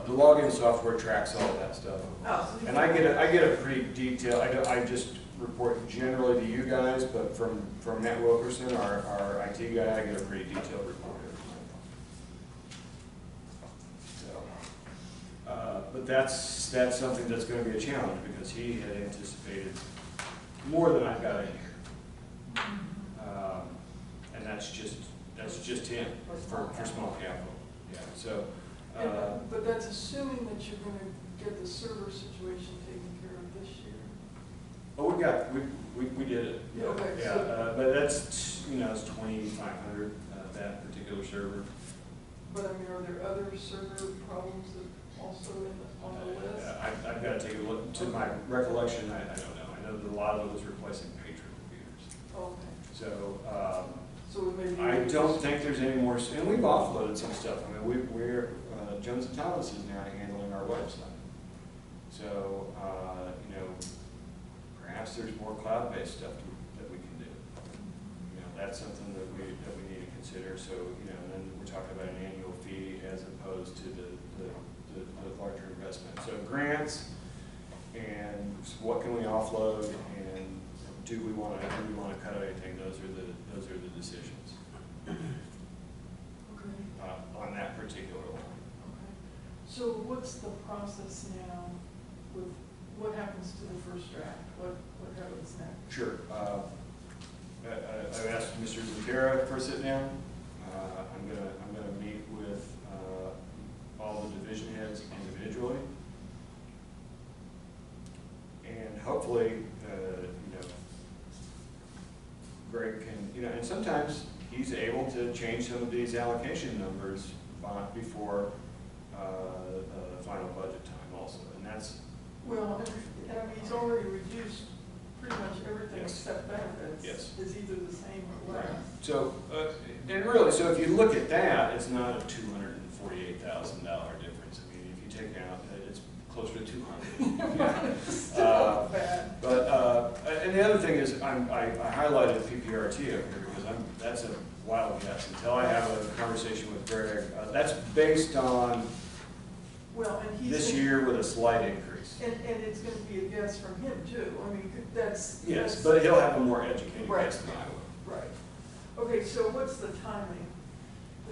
login software tracks all that stuff. Oh, so And I get a pretty detailed. I just report generally to you guys, but from Matt Wilkerson, our IT guy, I get a pretty detailed report every month. So, but that's something that's going to be a challenge because he had anticipated more than I've got in here, and that's just him for small capital. Yeah. So. But that's assuming that you're going to get the server situation taken care of this year. Oh, we did it. Yeah, okay, Yeah, so- but that's, it's 2,500, that particular server. But I mean, are there other server problems that also on the list? I've got to take a look. To my recollection, I don't know. I know that a lot of it was replacing patron computers. Okay, So, so it may be. I don't think there's any more, and we've offloaded some stuff. I mean, we're Jones & Thomas is now handling our website. So, perhaps there's more cloud-based stuff that we can do. That's something that we need to consider. So, and then we're talking about an annual fee as opposed to the larger investment. So grants and what can we offload and do we want to cut anything? Those are the decisions Okay, on that particular line. okay. So what's the process now with, what happens to the first draft? What happens next? Sure. I've asked Mr. Zutera for a sit down. I'm gonna meet with all the division heads individually, and hopefully, Greg can, and sometimes he's able to change some of these allocation numbers before the final budget time also, and that's. Well, and I mean, he's already reduced pretty much everything Yes. except benefits. Yes. Is either the same or less. So, and really, so if you look at that, it's not a $248,000 difference. I mean, if you take out, it's closer to 200. Still bad. But and the other thing is, I highlighted PPRT up here because that's a wild guess until I have a conversation with Greg. That's based on Well, and he's. this year with a slight increase. And it's gonna be a guess from him too. I mean, Yes, that's. but he'll have a more educated Right. guess than I will. Right. Okay, so what's the timing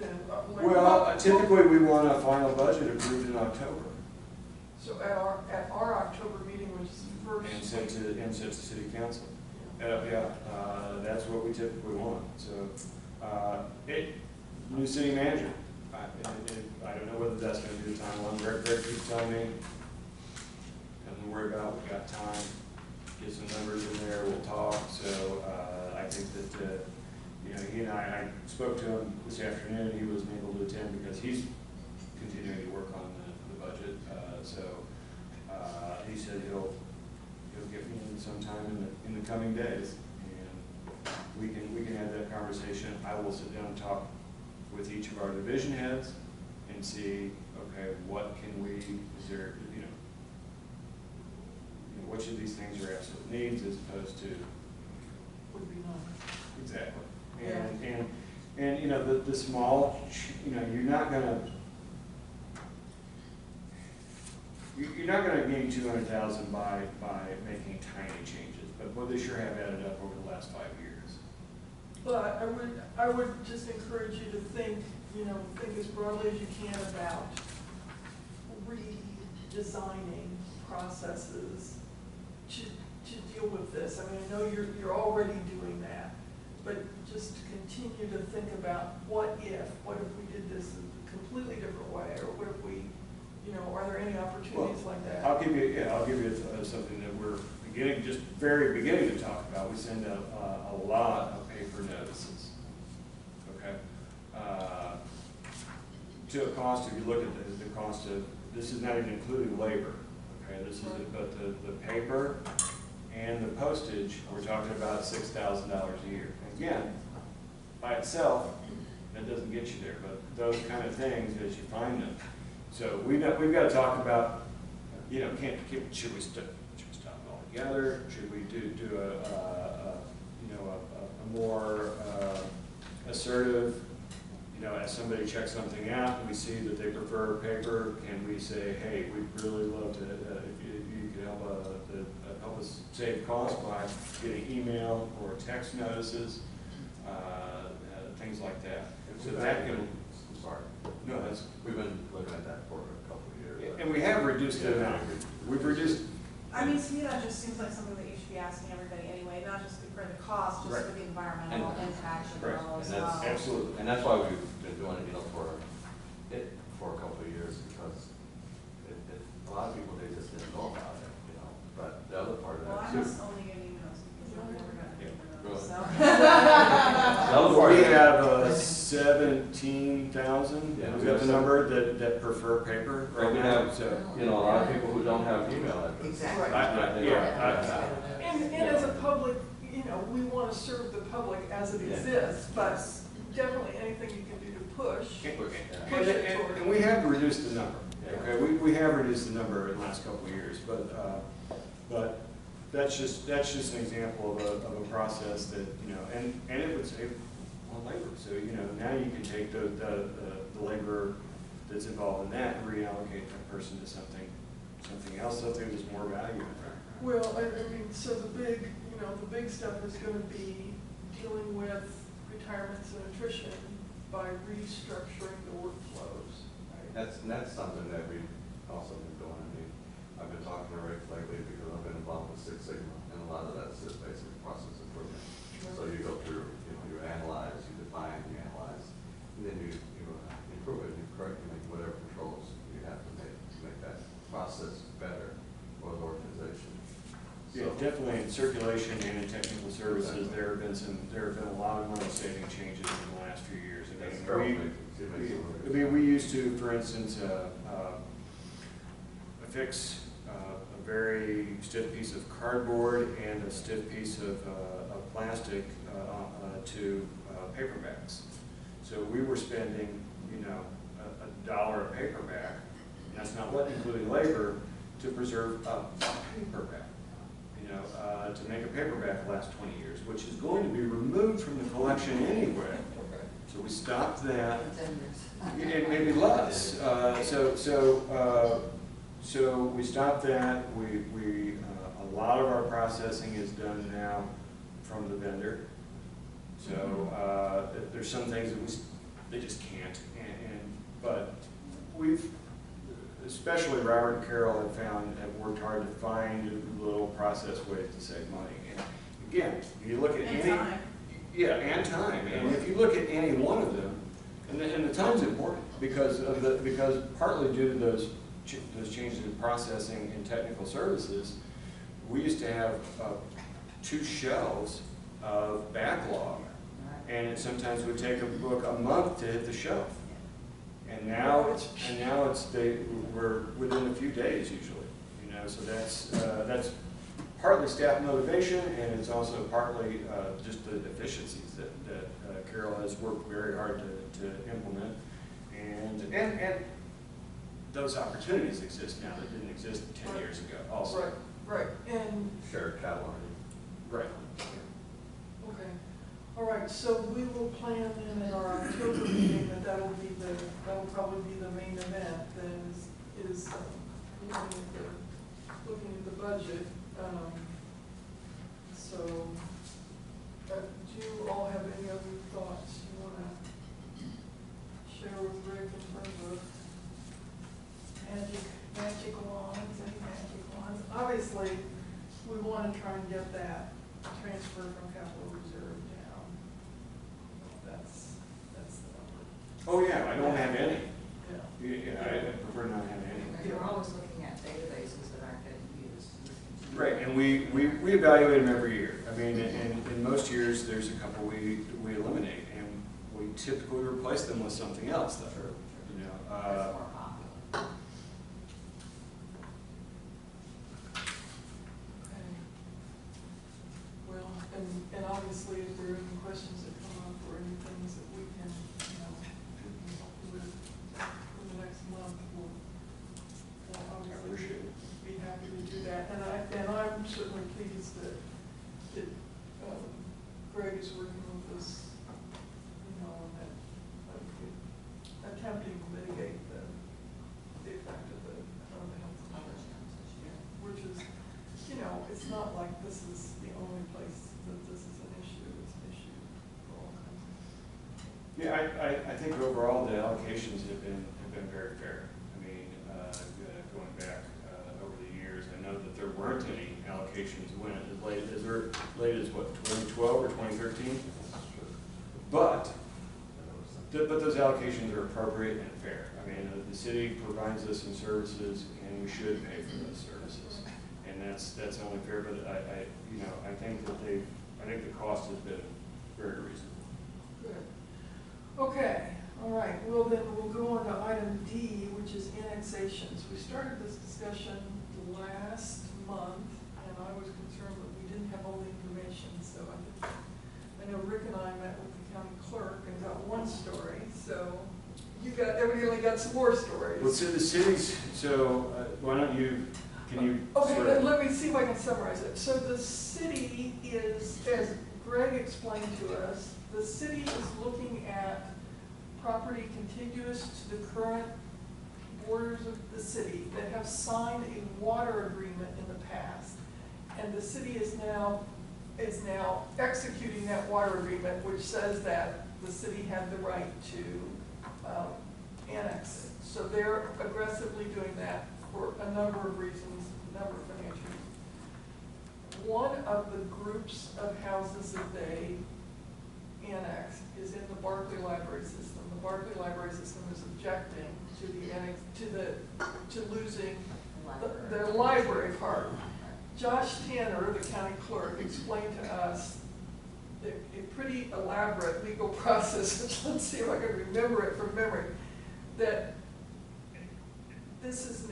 then? Well, typically we want a final budget approved in October So at our October meeting, which is the first. and sent to city council. Yeah. That's what we typically want. So, new city manager. I don't know whether that's going to be the timeline. Greg keeps telling me, nothing to worry about. We've got time. Get some numbers in there. We'll talk. So I think that he and I spoke to him this afternoon. He wasn't able to attend because he's continuing to work on the budget. He said he'll get me in sometime in the coming days, and we can have that conversation. I will sit down and talk with each of our division heads and see, okay, what can we, is there, which of these things are absolute needs as opposed to. Would be nice. Exactly. Yeah. And the small, you're not gonna gain 200,000 by making tiny changes, but they sure have added up over the last 5 years. But I would just encourage you to think as broadly as you can about redesigning processes to deal with this. I mean, I know you're already doing that, but just continue to think about what if we did this in a completely different way, or what if we, are there any opportunities like that? I'll give you something that we're very beginning to talk about. We send out a lot of paper notices, okay? To a cost, if you look at the cost of this is not even including labor, okay? This is, but the paper and the postage, we're talking about $6,000 a year. Again, by itself, that doesn't get you there, but those kind of things as you find them. So we've got to talk about, you know, should we stop it altogether? Should we do a more assertive, you know, as somebody checks something out and we see that they prefer paper, can we say, hey, we'd really love to, if you could help us save costs by getting email or text notices, things like that. So that can, I'm sorry. no, that's, We've been looking at that for a couple of years. and we have reduced the amount. We've reduced, I mean, to me, that just seems like something that you should be asking everybody anyway, not just for the cost, just Right. for the environmental impact of it Right. all And as that's well. absolutely. And that's why we've been doing it, you know, for a couple of years, because a lot of people, they just didn't know about it, you know, but the other part of Well, I that too. must only get emails because I've never gotten Yeah. emails, so. The other part We of it- have 17,000, Yeah, is we that have the number that prefer paper Well, right we now? have, So, you know, a lot of people who don't have email addresses. Exactly. And as a public, you know, we want to serve the public as it Yeah. exists, but definitely anything you can do to push. And we have reduced the number, Yeah. okay, we have reduced the number in the last couple of years, but that's just an example of a process that, you know, and it would save on labor, so, you know, now you can take the labor that's involved in that and reallocate that person to something else, something that's more valuable. Well, I mean, so the big stuff is going to be dealing with retirements and attrition by restructuring the workflows, right? That's something that we've also been doing. I mean, I've been talking to Rick lately because I've been involved with Six Sigma, and a lot of that's just basic process improvement. So you go through, you know, you analyze, you define, you analyze, and then you improve it, you correct, you make whatever controls you have to make that process better for the organization. Yeah, definitely in circulation and in technical services, there have been a lot of money saving changes in the last few years. I mean, we used to, for instance, affix a very stiff piece of cardboard and a stiff piece of plastic to paperbacks. So we were spending, you know, $1 a paperback, and that's not what including labor, to preserve a paperback. You know, to make a paperback last 20 years, which is going to be removed from the collection anyway. So we stopped that, and maybe less. So we stopped that. A lot of our processing is done now from the vendor. So there's some things that they just can't. But we've, especially Robert and Carol, have worked hard to find little process ways to save money. And again, if you look at And any, time. yeah, and time. And if you look at any one of them, and the time's important because partly due to those changes in processing and technical services, we used to have 2 shelves of backlog, and it sometimes would take a book a month to hit the shelf. And now we're within a few days usually, you know. So that's partly staff motivation, and it's also partly just the efficiencies that Carol has worked very hard to implement, and those opportunities exist now that didn't exist 10 years ago. Also, Right, and Shared catalog. right. okay, all right. So we will plan then at our October meeting that'll probably be the main event. Then is looking at the budget. So, do you all have any other thoughts you want to share with Rick in terms of magic wands, any magic wands? Obviously, we want to try and get that transfer from capital reserve down. That's the number. Oh yeah, I don't have any. Yeah. Yeah, I prefer not to have any. You're always looking at databases that aren't getting used. Right, and we evaluate them every year. I mean, in most years, there's a couple we eliminate, and we typically replace them with something else that are, you know. That's more popular. questions that come up or any things that we can, you know, help you with in the next month, we'll obviously appreciate it. be happy to do that. And I'm certainly pleased that Greg is working with us, you know, on that, attempting to mitigate the effect of the health insurance. Which is, you know, it's not like this is the only place that this is an issue. It's an issue for all kinds of. Yeah, I think overall the allocations have been very fair. I mean, going back over the years, I know that there weren't any allocations when as late as what, 2012 or 2013? But those allocations are appropriate and fair. I mean, the city provides us some services, and we should pay for those services, and that's only fair. But I think the cost has been very reasonable. Good. Okay, all right, well then we'll go on to item D, which is annexations. We started this discussion last month, and I was concerned that we didn't have all the information, so I know Rick and I met with the county clerk and got one story, so everybody only got some more stories. Well, so the cities, why don't you, can you? Okay, let me see if I can summarize it. So the city is, as Greg explained to us, the city is looking at property contiguous to the current borders of the city that have signed a water agreement in the past. And the city is now executing that water agreement, which says that the city had the right to annex it. So they're aggressively doing that for a number of reasons, a number of financial reasons. One of the groups of houses that they annexed is in the Barclay Library System. The Barclay Library System is objecting to losing their library part. Josh Tanner, the county clerk, explained to us a pretty elaborate legal process. Let's see if I can remember it from memory. That this is,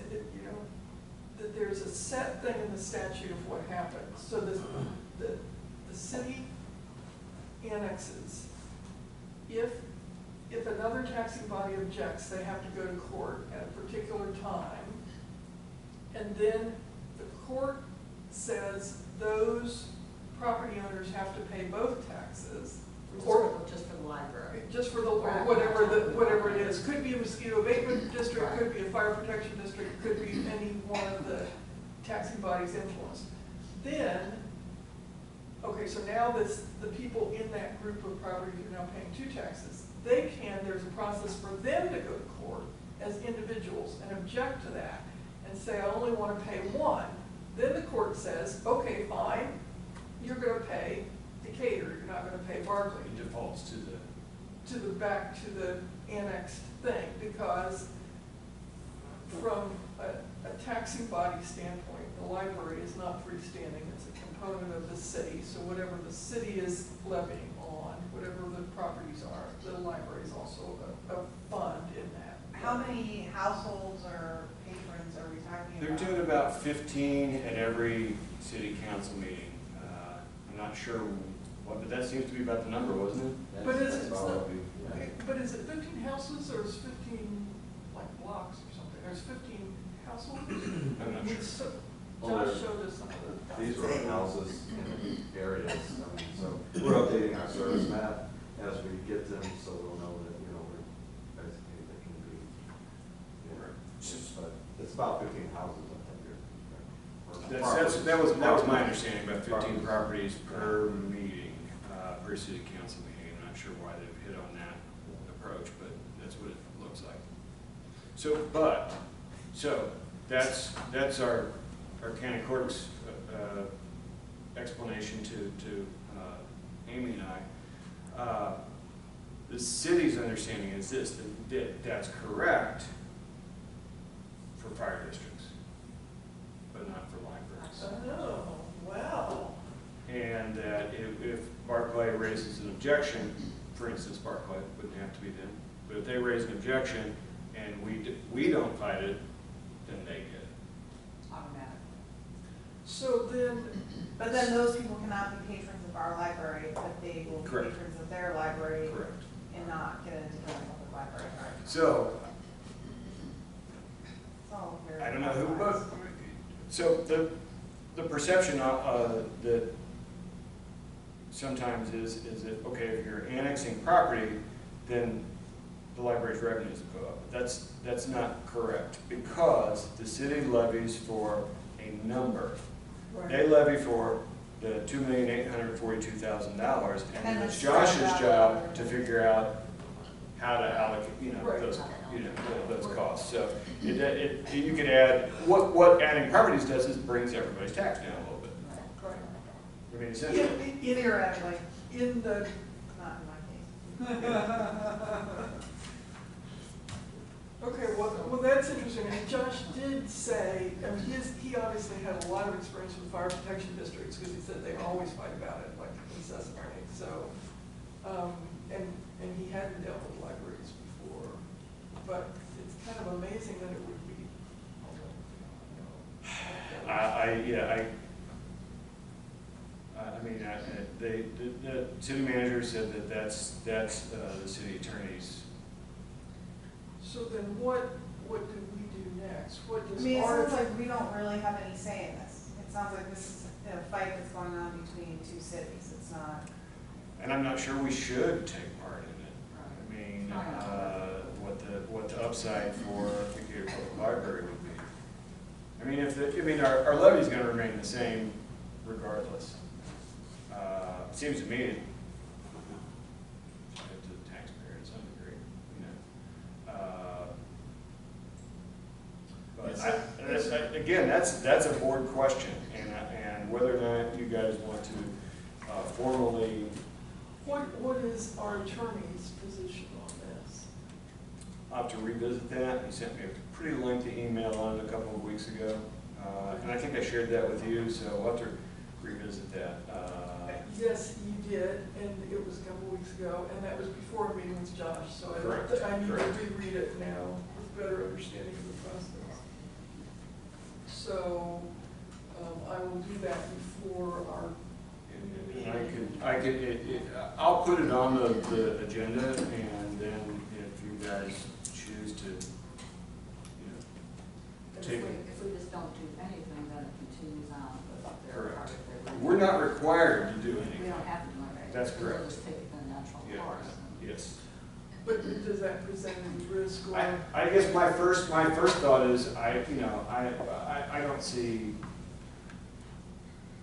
that there's a set thing in the statute of what happens. So the city annexes. If another taxing body objects, they have to go to court at a particular time, and then the court says those property owners have to pay both taxes. Or just for the library. Just for whatever it is. Could be a mosquito abatement district, could be a fire protection district, could be any one of the taxing bodies influenced. Then, okay, so now the people in that group of properties are now paying two taxes. There's a process for them to go to court as individuals and object to that and say, I only want to pay one. Then the court says, okay, fine, you're going to pay Decatur, you're not going to pay Barclay. It defaults back to the annexed thing, because from a taxing body standpoint, the library is not freestanding, it's a component of the city. So whatever the city is levying on, whatever the properties are, the library is also a fund in that. How many households or patrons are we talking about? They're doing about 15 at every city council meeting. I'm not sure what, but that seems to be about the number, wasn't it? But is it 15 houses or is 15 like blocks or something? There's 15 households? I'm not sure. So, Well, Josh showed us some of the. These are houses in areas, so we're updating our service map as we get them, so we'll know that, we're basically, they can be, but it's about 15 houses up there. That was my understanding, about 15 properties per meeting, per city council meeting. I'm not sure why they've hit on that approach, but that's what it looks like. So that's our county clerk's explanation to Amy and I. The city's understanding is this, that's correct for fire districts, but not for libraries. Oh, wow. And that if Barclay raises an objection, for instance, Barclay wouldn't have to be them, but if they raise an objection and we don't fight it, then they get it. Automatically. So then. But then those people cannot be patrons of our library, but they will be Correct. patrons of their library Correct. and not get into the public library. So, It's all very. I don't know who, but, complex. so the perception that sometimes is that, okay, if you're annexing property, then the library's revenues will go up. That's not correct, because the city levies for a number. They levy for the $2,842,000, and then And it's it's Josh's spread out job over- to figure out how to allocate, Right. those costs. So you could add, what adding properties does is brings everybody's tax down a little bit. Right. I mean, essentially, Theoretically, In the, not in my case. okay, well, that's interesting, and Josh did say, I mean, he obviously had a lot of experience with fire protection districts, because he said they always fight about it, like incessantly, so, and he hadn't dealt with libraries before, but it's kind of amazing that it would be. The city manager said that that's the city attorney's. So then what do we do next? What I does mean, it our? sounds like we don't really have any say in this. It sounds like this is a fight that's going on between two cities. It's not. And I'm not sure we should take part in it. I mean, what the upside for the Decatur Public Library would be. I mean, our levy's gonna remain the same regardless. It seems to me to the taxpayer to some degree, But again, that's a board question, and whether or not you guys want to formally. What is our attorney's position on this? I'll have to revisit that. He sent me a pretty lengthy email on it a couple of weeks ago, and I think I shared that with you, so I'll have to revisit that. Yes, you did, and it was a couple of weeks ago, and that was before a meeting with Josh, so Correct, I need to correct. reread it now with better understanding of the process. So, I will do that before our And I'll put it on the agenda, and then if you guys choose to, But take. if we just don't do anything, then it continues on with their Correct. part of their. We're not required to do We anything. don't have to do it, right? That's We'll correct. just take it in the natural Yeah, course. yes. But does that present any risk or? I guess my first thought is, I don't see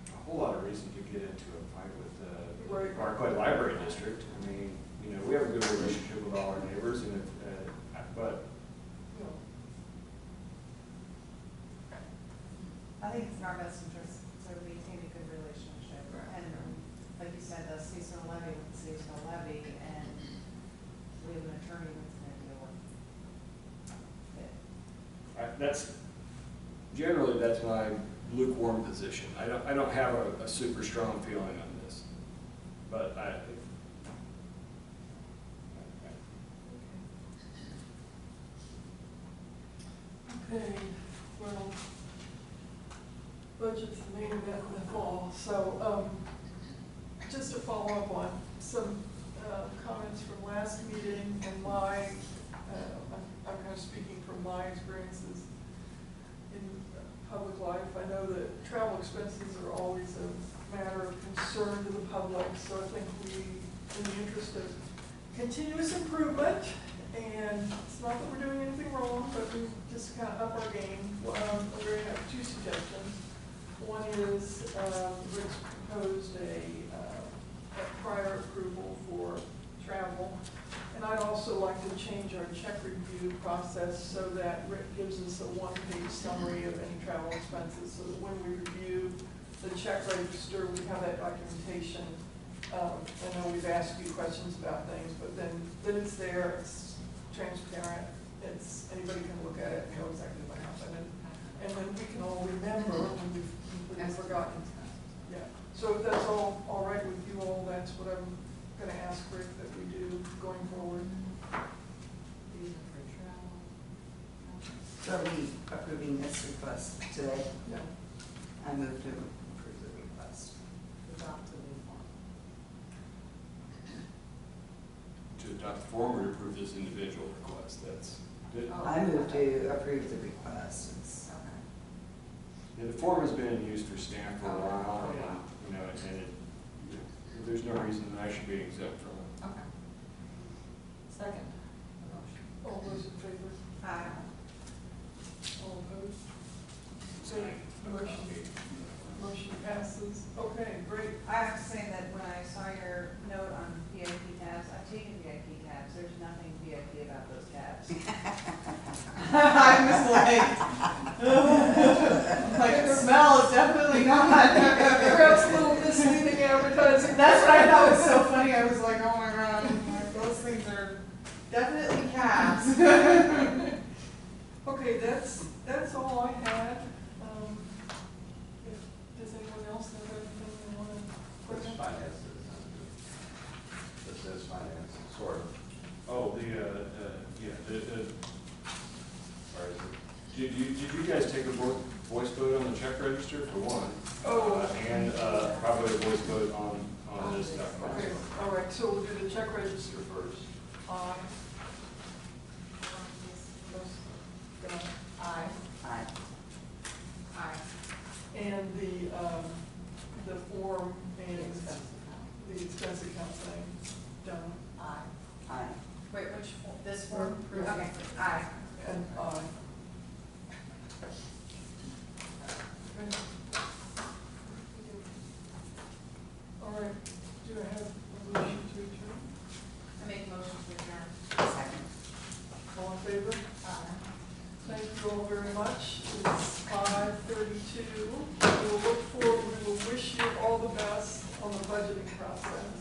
a whole lot of reason to get into a fight with the Right. Barclay Library District. I mean, we have a good relationship with all our neighbors, and but No. I think it's in our best interest to maintain a good relationship. Right. And like you said, the city's gonna levy what the city's gonna levy, and we have an attorney that's gonna deal with it. that's my lukewarm position. I don't have a super strong feeling on this, but Okay, well, budget's the main event in the fall, so, just to follow up on some, comments from last meeting and I'm kind of speaking from my experiences in public life. I know that travel expenses are always a matter of concern to the public, so I think we, in the interest of continuous improvement, and it's not that we're doing anything wrong, but we just kind of up our game. We're going to have two suggestions. One is, Rick's proposed a prior approval for travel. And I'd also like to change our check review process so that Rick gives us a one-page summary of any travel expenses, so that when we review the check register, we have that documentation. I know we've asked you questions about things, but then it's there, it's transparent, anybody can look at it and know exactly what happened. And then we can all remember when we've completely forgotten. Yeah, so if that's all right with you all, that's what I'm gonna ask Rick that we do going forward. These are for travel. So are we approving this request today? Yeah. I move to approve the request. Adopt the new form. adopt the form or to approve this individual request. That's, Oh. I move to approve the request. It's- Okay. yeah, the form has been in use for staff for a while, Oh, and, wow. you know, and it, there's no reason that I should be exempt from it. Okay. Second. Motion. All those in favor? Aye. All opposed? Okay, motion passes. Okay, great. I have to say that when I saw your note on VIP tabs, I've taken VIP tabs, there's nothing VIP about those tabs. I was like, the smell is definitely not. Perhaps a little misleading advertising. That's what I thought was so funny, I was like, oh my god, those things are definitely cabs. Okay, that's all I had. Does anyone else have anything they want to That's bring up? finance. This is finance, sort of. Oh, sorry, did you guys take a voice vote on the check register for one? Oh. And probably a voice vote on this stuff. Okay, all right, so we'll do the check register first. Aye. Aye. Aye. Aye. And the form and Expense account. the expense account thing done. Aye. Aye. Wait, which, this form? Yeah. Okay, aye. And aye. Okay. All right, do I have a motion to adjourn? I make motion to adjourn. Second. All in favor? Aye. Thank you all very much. It's 5:32. We will look forward, we will wish you all the best on the budgeting process.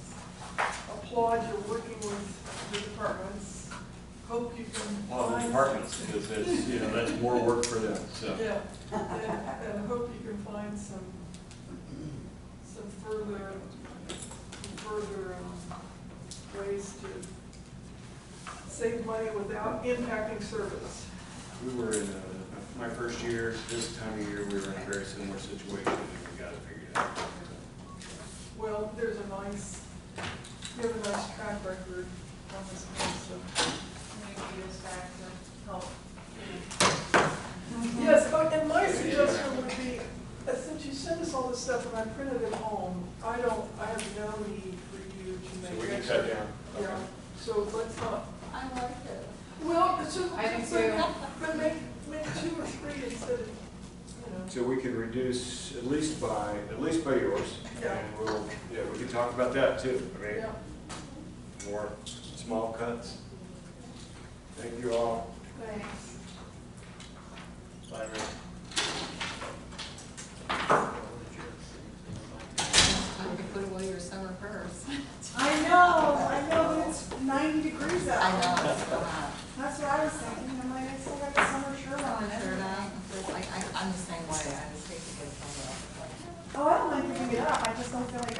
Applaud your working with the departments. Hope you can A lot of find. departments, because that's, you know, that's more work for them, so. Yeah, and hope you can find some further ways to save money without impacting service. We were in, my first year, this time of year, we were in a very similar situation, and we got it figured out. Well, you have a nice track record on this kind of stuff. Maybe this back to help. Yes, and my suggestion would be, since you send us all this stuff and I printed it home, I have no need for you to So make. we can extra- cut down. Yeah, so let's not, I like it. well, it's just. I do too. But make 2 or 3 instead of, you know. So we can reduce at least by yours. Yeah. And we can talk about that too. I mean, Yeah, more small cuts. Thank you all. thanks. Bye, Rick. Time to put away your summer purse. I know, but it's 90 degrees out. I know, it's still hot. That's what I was thinking, I'm like, I still got the summer shirt on and Sure everything. not. I'm the same way, I just hate to get it from the. Oh, I don't mind giving it up, I just don't feel like